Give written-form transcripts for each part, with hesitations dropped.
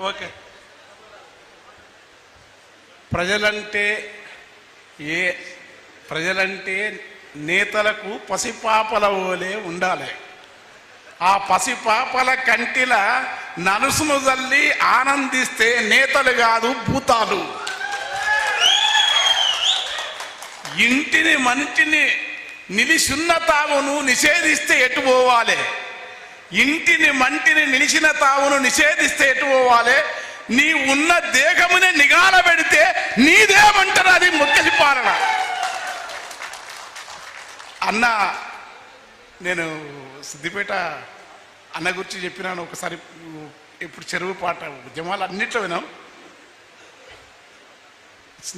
Okay. ప్రజలంటే నేతలకు పసిపాపల ఓలే ఉండాలి. ఆ పసిపాపల కంటిల నలుసును జల్లి ఆనందిస్తే నేతలు కాదు భూతాలు. ఇంటిని మంటిని నిలిచున్న తావును నిషేధిస్తే ఎటు పోవాలి? ఇంటిని మంటిని నిలిచిన తావును నిషేధిస్తే ఎటు పోవాలి? నీ ఉన్న దేహమునే నిగాల పెడితే నీదేమంటారు? అది ముఖ్యసి పాలన. అన్న, నేను సిద్దిపేట అన్న గురించి చెప్పినాను ఒకసారి. ఇప్పుడు చెరువు పాట ఉద్యమాలు అన్నిట్లో వినాం.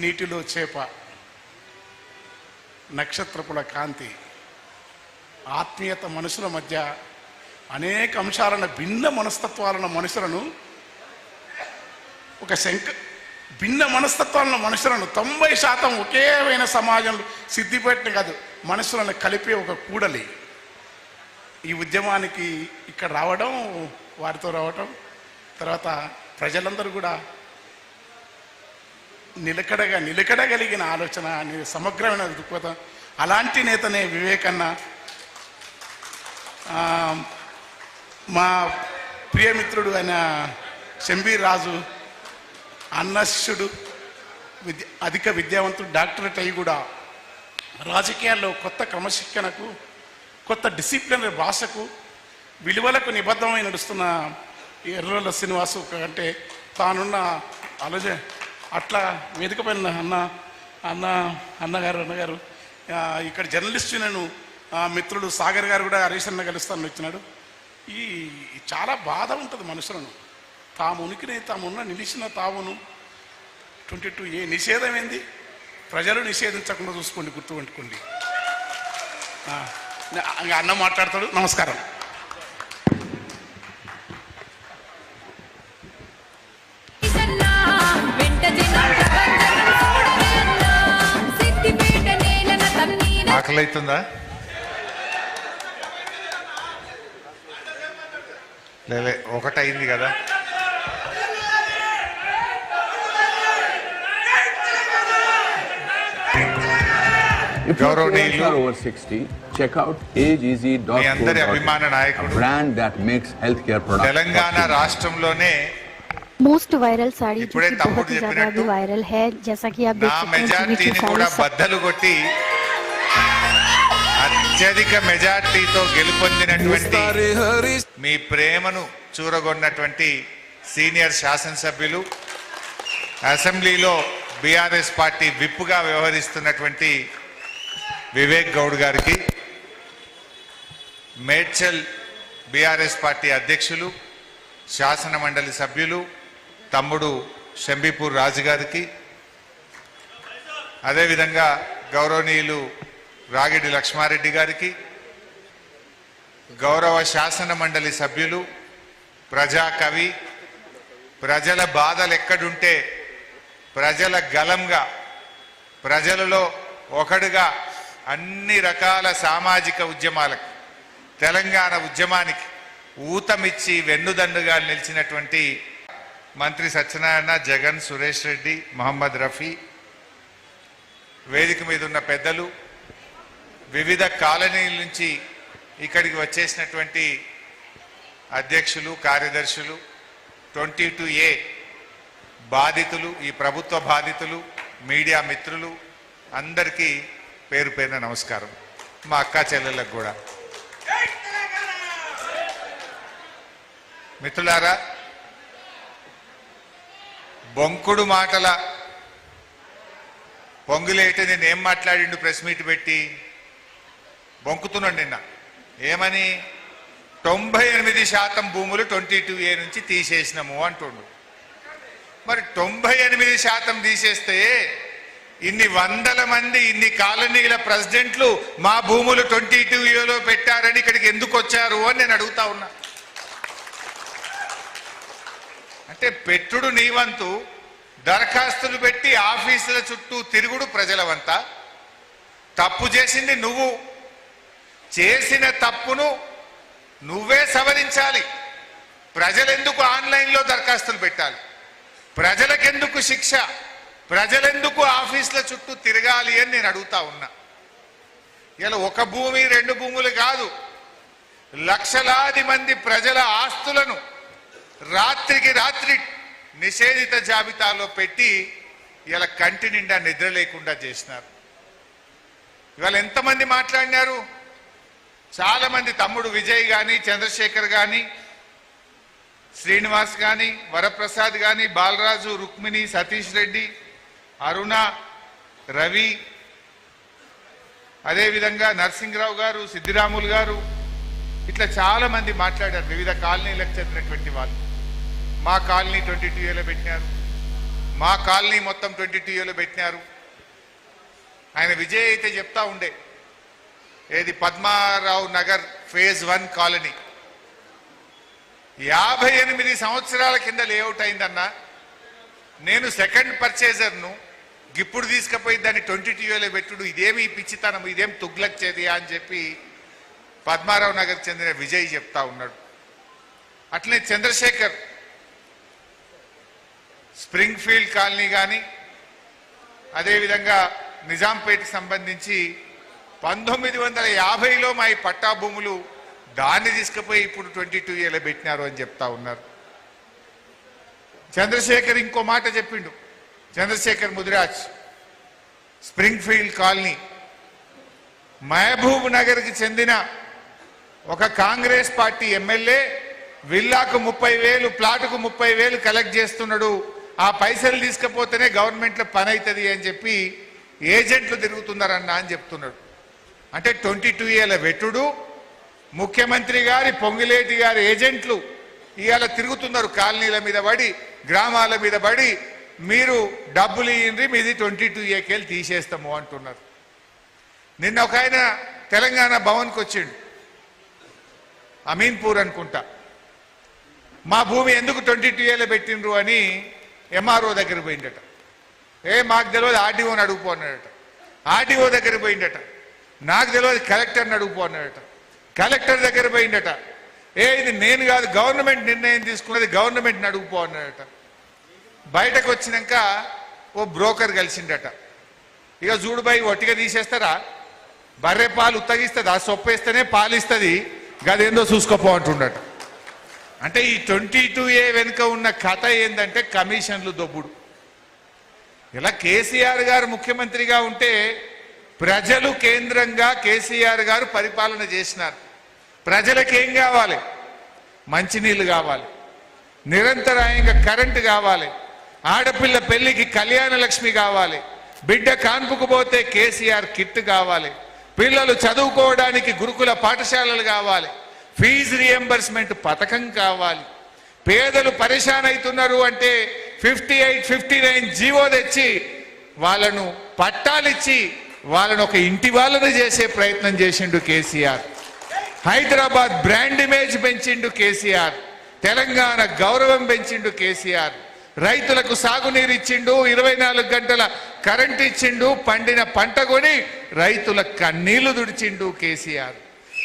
నీటిలో చేప, నక్షత్రపుల కాంతి, ఆత్మీయత, మనుషుల మధ్య అనేక అంశాలను, భిన్న మనస్తత్వాలను మనుషులను, భిన్న మనస్తత్వాలను మనుషులను 90% ఒకేమైన సమాజంలో సిద్ధిపేటని కాదు మనుషులను కలిపే ఒక కూడలి. ఈ ఉద్యమానికి ఇక్కడ రావడం, వారితో రావటం, తర్వాత ప్రజలందరూ కూడా నిలకడగలిగిన ఆలోచన, సమగ్రమైన దృక్పథం, అలాంటి నేతనే వివేకన్న. మా ప్రియమిత్రుడు ఆయన శంబీర్ రాజు, అన్నశుడు, అధిక విద్యావంతుడు, డాక్టరేట్ అయ్యి కూడా రాజకీయాల్లో కొత్త క్రమశిక్షణకు, కొత్త డిసిప్లినరీ భాషకు, విలువలకు నిబద్ధమై నడుస్తున్న ఎర్రల శ్రీనివాసు అంటే తానున్న ఆలోచన అట్లా వేదిక పైన అన్నగారు ఇక్కడ జర్నలిస్టు నేను మిత్రుడు సాగర్ గారు కూడా హరీష్ అన్న కలుస్తాను వచ్చినాడు. ఈ చాలా బాధ ఉంటుంది మనుషులను. తాము ఉనికిని, తామున్న నిలిచిన తావును 22A నిషేధం ఏంది? ప్రజలు నిషేధించకుండా చూసుకోండి, గుర్తుపెట్టుకోండి. అన్న మాట్లాడతాడు. నమస్కారం. ఆకలి అవుతుందా? లేలే, ఒకటైంది కదా. If your parents are over 60, check out ageeasy.co.in, a brand that makes healthcare products. Telangana రాష్ట్రంలోనే मोस्ट वायरल साड़ी जो कि बहुत ही ज्यादा भी वायरल है, जैसा कि आप देख सकते हैं. మెజారిటీని కూడా బద్దలు కొట్టి అత్యధిక మెజారిటీతో గెలుపొందినటువంటి మీ ప్రేమను చూరగొన్నటువంటి సీనియర్ శాసనసభ్యులు, అసెంబ్లీలో బీఆర్ఎస్ పార్టీ విప్పుగా వ్యవహరిస్తున్నటువంటి వివేక్ గౌడ్ గారికి, మేడ్చల్ బీఆర్ఎస్ పార్టీ అధ్యక్షులు, శాసన మండలి సభ్యులు తమ్ముడు శంబీపూర్ రాజు గారికి, అదేవిధంగా గౌరవనీయులు రాగిడి లక్ష్మారెడ్డి గారికి, గౌరవ శాసన మండలి సభ్యులు, ప్రజాకవి, ప్రజల బాధలు ఎక్కడుంటే ప్రజల గలంగా, ప్రజలలో ఒకడుగా అన్ని రకాల సామాజిక ఉద్యమాలకు, తెలంగాణ ఉద్యమానికి ఊతమిచ్చి వెన్నుదన్నుగా నిలిచినటువంటి మంత్రి సత్యనారాయణ, జగన్, సురేష్ రెడ్డి, మహమ్మద్ రఫీ, వేదిక మీద ఉన్న పెద్దలు, వివిధ కాలనీల నుంచి ఇక్కడికి వచ్చేసినటువంటి అధ్యక్షులు, కార్యదర్శులు, 22A బాధితులు, ఈ ప్రభుత్వ బాధితులు, మీడియా మిత్రులు అందరికీ పేరు పేరున నమస్కారం. మా అక్కా చెల్లెళ్ళకు కూడా. మిత్రులారా, బొంకుడు మాటల పొంగులేటి నేనేం మాట్లాడిండు ప్రెస్ మీట్ పెట్టి బొంకుతున్నాడు నిన్న. ఏమని? 98% భూములు 22A నుంచి తీసేసినాము అంటుండు. మరి 98% తీసేస్తే ఇన్ని వందల మంది, ఇన్ని కాలనీల ప్రెసిడెంట్లు మా భూములు 22Aలో పెట్టారని ఇక్కడికి ఎందుకు వచ్చారు అని నేను అడుగుతా ఉన్నా. అంటే పెట్టుడు నీవంతు, దరఖాస్తులు పెట్టి ఆఫీసుల చుట్టూ తిరుగుడు ప్రజల వంత. తప్పు చేసింది నువ్వు. చేసిన తప్పును నువ్వే సవరించాలి. ప్రజలెందుకు ఆన్లైన్లో దరఖాస్తులు పెట్టాలి? ప్రజలకెందుకు శిక్ష? ప్రజలెందుకు ఆఫీసుల చుట్టూ తిరగాలి అని నేను అడుగుతా ఉన్నా. ఇలా ఒక భూమి రెండు భూములు కాదు, లక్షలాది మంది ప్రజల ఆస్తులను రాత్రికి రాత్రి నిషేధిత జాబితాలో పెట్టి ఇలా కంటి నిండా నిద్ర లేకుండా చేసినారు. ఇవాళ ఎంతమంది మాట్లాడినారు? చాలా మంది, తమ్ముడు విజయ్ కానీ, చంద్రశేఖర్ కానీ, శ్రీనివాస్ కానీ, వరప్రసాద్ కానీ, బాలరాజు, రుక్మిణి, సతీష్ రెడ్డి, అరుణ, రవి, అదేవిధంగా నరసింహరావు గారు, సిద్ధిరాములు గారు, ఇట్లా చాలా మంది మాట్లాడారు. వివిధ కాలనీలకు చెందినటువంటి వాళ్ళు. మా కాలనీ 22Aలో పెట్టినారు, మా కాలనీ మొత్తం 22Aలో పెట్టినారు. ఆయన విజయ్ అయితే చెప్తా ఉండే, ఏది పద్మారావు నగర్ ఫేజ్ 1 కాలనీ 58 సంవత్సరాల కింద లేఅవుట్ అయిందన్నా. నేను సెకండ్ పర్చేజర్ను, ఇప్పుడు తీసుకుపోయి దాన్ని 22Aలో పెట్టుడు, ఇదేమి పిచ్చితనం, ఇదేం తుగ్లక్ చేదియా అని చెప్పి పద్మారావు నగర్ చెందిన విజయ్ చెప్తా ఉన్నాడు. అట్లనే చంద్రశేఖర్ స్ప్రింగ్ ఫీల్డ్ కాలనీ కానీ, అదేవిధంగా నిజాంపేటకి సంబంధించి 1950లో మా ఈ పట్టా భూములు, దాన్ని తీసుకుపోయి ఇప్పుడు 22Aలో పెట్టినారు అని చెప్తా ఉన్నారు. చంద్రశేఖర్ ఇంకో మాట చెప్పిండు. Chandrashekar Mudiraj spring field colony మహబూబ్ నగర్కి చెందిన ఒక కాంగ్రెస్ పార్టీ ఎమ్మెల్యే విల్లాకు 30,000, ప్లాటుకు 30,000 కలెక్ట్ చేస్తున్నాడు. ఆ పైసలు తీసుకపోతేనే గవర్నమెంట్లో పని అవుతుంది అని చెప్పి ఏజెంట్లు తిరుగుతున్నారన్న అని చెప్తున్నాడు. అంటే 22Aలో వెట్టుడు, ముఖ్యమంత్రి గారి, పొంగిలేటి గారి ఏజెంట్లు ఇవాళ తిరుగుతున్నారు కాలనీల మీద పడి, గ్రామాల మీద పడి, మీరు డబ్బులు ఇయ్యండి, మీది 22Aకి తీసేస్తాము అంటున్నారు. నిన్న ఒక ఆయన తెలంగాణ భవన్కి వచ్చిండు, అమీన్పూర్ అనుకుంటా. మా భూమి ఎందుకు 22Aలో పెట్టిండ్రు అని ఎంఆర్ఓ దగ్గర పోయిండట. మాకు తెలియదు, ఆర్డీఓని అడుగుపోన్నాడట. ఆర్డీఓ దగ్గర పోయిండట. నాకు తెలియదు, కలెక్టర్ని అడుగుపోన్నాడట. కలెక్టర్ దగ్గర పోయిండట. ఇది నేను కాదు, గవర్నమెంట్ నిర్ణయం తీసుకున్నది, గవర్నమెంట్ని అడుగుపో అన్నాడట. బయటకు వచ్చినాక ఓ బ్రోకర్ కలిసిండట. ఇక చూడుబాయి, ఒట్టిగా తీసేస్తారా? బర్రె పాలు ఉత్తగిస్తుంది, ఆ సొప్పేస్తేనే పాలు ఇస్తుంది, గదేందో చూసుకోపో అంటుండట. అంటే ఈ 22A వెనుక ఉన్న కథ ఏంటంటే కమిషన్లు దొబ్బుడు. ఇలా కేసీఆర్ గారు ముఖ్యమంత్రిగా ఉంటే ప్రజలు కేంద్రంగా కేసీఆర్ గారు పరిపాలన చేసినారు. ప్రజలకు ఏం కావాలి? మంచినీళ్ళు కావాలి, నిరంతరాయంగా కరెంటు కావాలి, ఆడపిల్ల పెళ్లికి కళ్యాణ లక్ష్మి కావాలి, బిడ్డ కాన్పుకు పోతే కేసీఆర్ కిట్ కావాలి, పిల్లలు చదువుకోవడానికి గురుకుల పాఠశాలలు కావాలి, ఫీజు రియంబర్స్మెంట్ పథకం కావాలి. పేదలు పరేషాన్ అవుతున్నారు అంటే 58, 59 జీవో తెచ్చి వాళ్ళను పట్టాలిచ్చి వాళ్ళను ఒక ఇంటి వాళ్ళని చేసే ప్రయత్నం చేసిండు కేసీఆర్. హైదరాబాద్ బ్రాండ్ ఇమేజ్ పెంచిండు కేసీఆర్. తెలంగాణ గౌరవం పెంచిండు కేసీఆర్. రైతులకు సాగునీరు ఇచ్చిండు, 24 గంటల కరెంట్ ఇచ్చిండు, పండిన పంట కొని రైతుల కన్నీళ్లు దుడిచిండు కేసీఆర్.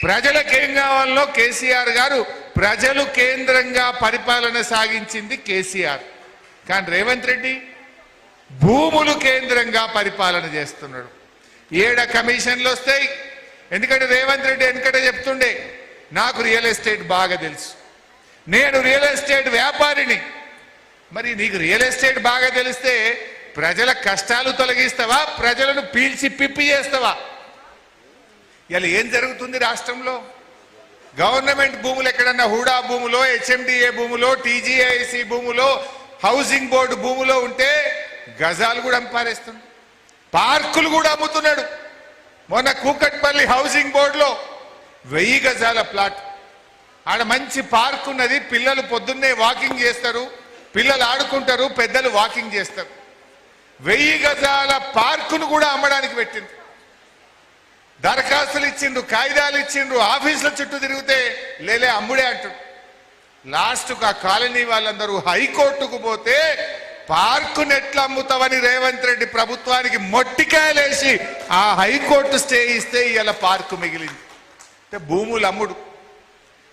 ప్రజలకేం కావాలో కేసీఆర్ గారు ప్రజలు కేంద్రంగా పరిపాలన సాగించింది కేసీఆర్. కానీ రేవంత్ రెడ్డి భూములు కేంద్రంగా పరిపాలన చేస్తున్నాడు. 7 కమిషన్లు వస్తాయి. ఎందుకంటే రేవంత్ రెడ్డి వెనకటే చెప్తుండే, నాకు రియల్ ఎస్టేట్ బాగా తెలుసు, నేను రియల్ ఎస్టేట్ వ్యాపారిని. మరి నీకు రియల్ ఎస్టేట్ బాగా తెలిస్తే ప్రజల కష్టాలు తొలగిస్తావా, ప్రజలను పీల్చి పిప్పి చేస్తావా? ఇలా ఏం జరుగుతుంది రాష్ట్రంలో? గవర్నమెంట్ భూములు ఎక్కడన్నా హుడా భూములో, హెచ్ఎండిఏ భూములో, టీజీఐసి భూములో, హౌసింగ్ బోర్డు భూములో ఉంటే గజాలు కూడా పారేస్తుంది, పార్కులు కూడా అమ్ముతున్నాడు. మొన్న కూకట్పల్లి హౌసింగ్ బోర్డులో 1000 గజాల ప్లాట్, ఆడ మంచి పార్క్ ఉన్నది, పిల్లలు పొద్దున్నే వాకింగ్ చేస్తారు, పిల్లలు ఆడుకుంటారు, పెద్దలు వాకింగ్ చేస్తారు. 1000 గజాల పార్కును కూడా అమ్మడానికి పెట్టింది. దరఖాస్తులు ఇచ్చిండ్రు, కాగితాలు ఇచ్చిండ్రు, ఆఫీసుల చుట్టూ తిరిగితే లేలే అమ్ముడే అంటాడు. లాస్ట్కు ఆ కాలనీ వాళ్ళందరూ హైకోర్టుకు పోతే పార్కును ఎట్లా అమ్ముతావని రేవంత్ రెడ్డి ప్రభుత్వానికి మొట్టికాయలేసి ఆ హైకోర్టు స్టే ఇస్తే ఇలా పార్కు మిగిలింది. అంటే భూములు అమ్ముడు.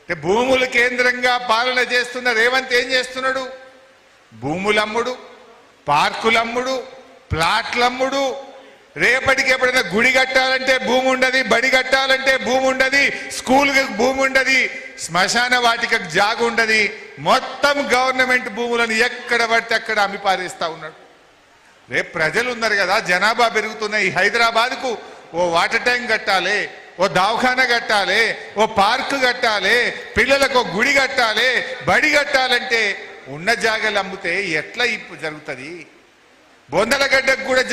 అంటే భూములు కేంద్రంగా పాలన చేస్తున్న రేవంత్ ఏం చేస్తున్నాడు? భూములమ్ముడు, పార్కులమ్ముడు, ప్లాట్లమ్ముడు. రేపటికి ఎప్పుడైనా గుడి కట్టాలంటే భూమి ఉండదు, బడి కట్టాలంటే భూమి ఉండదు, స్కూల్కి భూమి ఉండదు, శ్మశాన వాటికకు జాగు ఉండదు. మొత్తం గవర్నమెంట్ భూములను ఎక్కడ పడితే అక్కడ అమ్మి పారేస్తా ఉన్నాడు. రేపు ప్రజలు ఉన్నారు కదా, జనాభా పెరుగుతున్న ఈ హైదరాబాద్కు ఓ వాటర్ ట్యాంక్ కట్టాలి, ఓ దవాఖానా కట్టాలి, ఓ పార్కు కట్టాలి, పిల్లలకు ఒక గుడి కట్టాలి, బడి కట్టాలంటే ఉన్న జాగాలు అమ్మితే ఎట్లా ఇప్పుడు జరుగుతుంది? బొందలగడ్డకు కూడా